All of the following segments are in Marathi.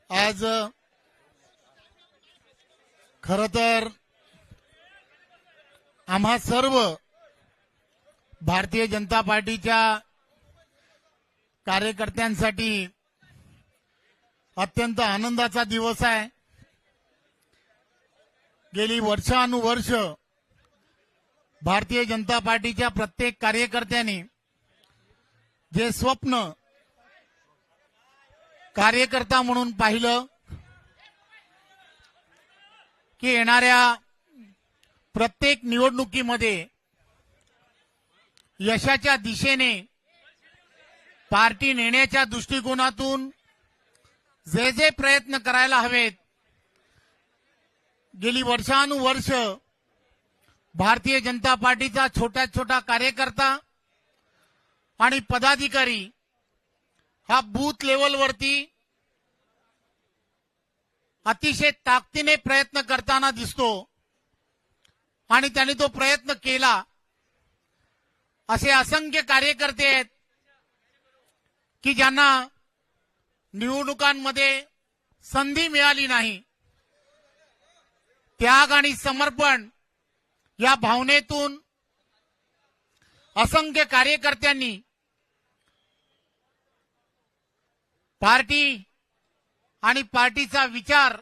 आज खरं तर आम्हा सर्व भारतीय जनता पार्टीच्या कार्यकर्त्यांसाठी अत्यंत आनंदाचा दिवस आहे। गेली वर्षानुवर्ष भारतीय जनता पार्टीच्या प्रत्येक कार्यकर्त्यांनी जे स्वप्न कार्यकर्ता म्हणून पाहिलं की येणाऱ्या प्रत्येक निवडणुकीमध्ये यशाच्या दिशेने पार्टी नेण्याच्या दृष्टिकोनातून जे जे प्रयत्न करायला हवेत, गेली वर्षानुवर्ष भारतीय जनता पार्टीचा छोटा छोटा कार्यकर्ता आणि पदाधिकारी हा बूथ लेवलवरती अतिशय ताकदीने प्रयत्न करताना दिसतो आणि त्यांनी तो प्रयत्न केला। असे असंख्य कार्यकर्ते आहेत की ज्यांना निवडणुकांमध्ये संधी मिळाली नाही। त्याग आणि समर्पण या भावनेतून असंख्य कार्यकर्त्यांनी पार्टी आणि पार्टीचा विचार,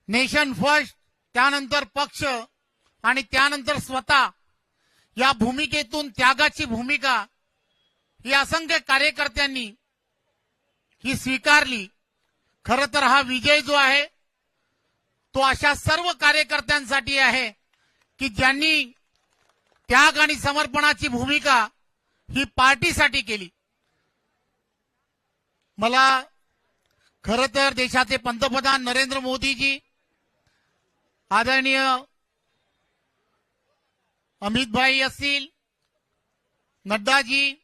नेशन फर्स्ट, त्यानंतर पक्ष आणि त्यानंतर स्वतः या भूमिकेतून त्यागाची भूमिका ही असंख्य कार्यकर्त्यांनी ही स्वीकारली। खरं तर हा विजय जो आहे तो अशा सर्व कार्यकर्त्यांसाठी आहे की ज्यांनी त्याग आणि समर्पणाची भूमिका ही पार्टीसाठी केली। मला खरं तर देशाचे पंतप्रधान नरेंद्र मोदीजी, आदरणीय अमित भाई असतील, नड्डाजी,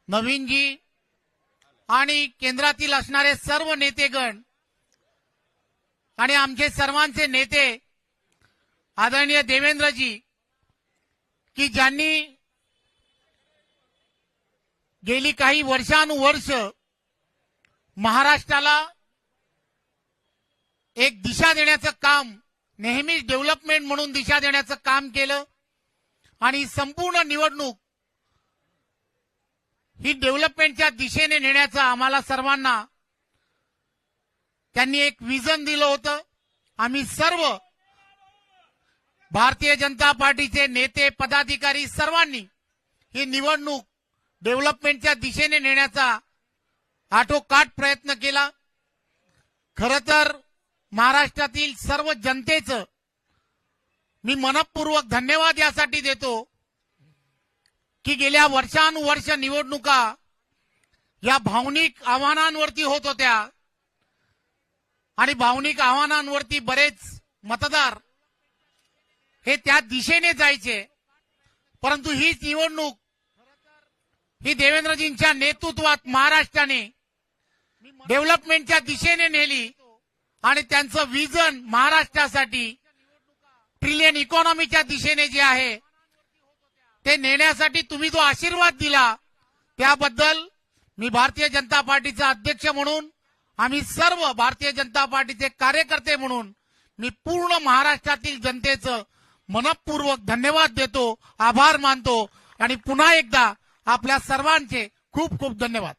नवीनजी आणि केंद्रातील असणारे सर्व नेतेगण आणि आमचे सर्वांचे नेते आदरणीय देवेंद्रजी, की ज्यांनी गेली काही वर्षानुवर्ष महाराष्ट्राला एक दिशा देण्याचं काम, नेहमीच डेव्हलपमेंट म्हणून दिशा देण्याचं काम केलं आणि संपूर्ण निवडणूक ही डेव्हलपमेंटच्या दिशेने नेण्याचं आम्हाला सर्वांना त्यांनी एक विजन दिलं होतं। आम्ही सर्व भारतीय जनता पार्टीचे नेते, पदाधिकारी सर्वांनी ही निवडणूक डेव्हलपमेंटच्या दिशेने नेण्याचा आटोकाट प्रयत्न केला। खरं तर महाराष्ट्रातील सर्व जनतेचं मी मनपूर्वक धन्यवाद यासाठी देतो की गेल्या वर्षानुवर्ष निवडणुका या भावनिक आव्हानांवरती होत होत्या आणि भावनिक आव्हानांवरती बरेच मतदार हे त्या दिशेने जायचे, परंतु हीच निवडणूक ही देवेंद्रजींच्या नेतृत्वात महाराष्ट्राने डेव्हलपमेंटच्या दिशेने नेली आणि त्यांचं विजन महाराष्ट्रासाठी ट्रिलियन इकॉनॉमीच्या दिशेने जे आहे ते नेण्यासाठी तुम्ही जो आशीर्वाद दिला त्याबद्दल मी भारतीय जनता पार्टीचा अध्यक्ष म्हणून, आम्ही सर्व भारतीय जनता पार्टीचे कार्यकर्ते म्हणून मी पूर्ण महाराष्ट्रातील जनतेचं मनपूर्वक धन्यवाद देतो, आभार मानतो आणि पुन्हा एकदा आपल्या सर्वांचे खूप खूप धन्यवाद।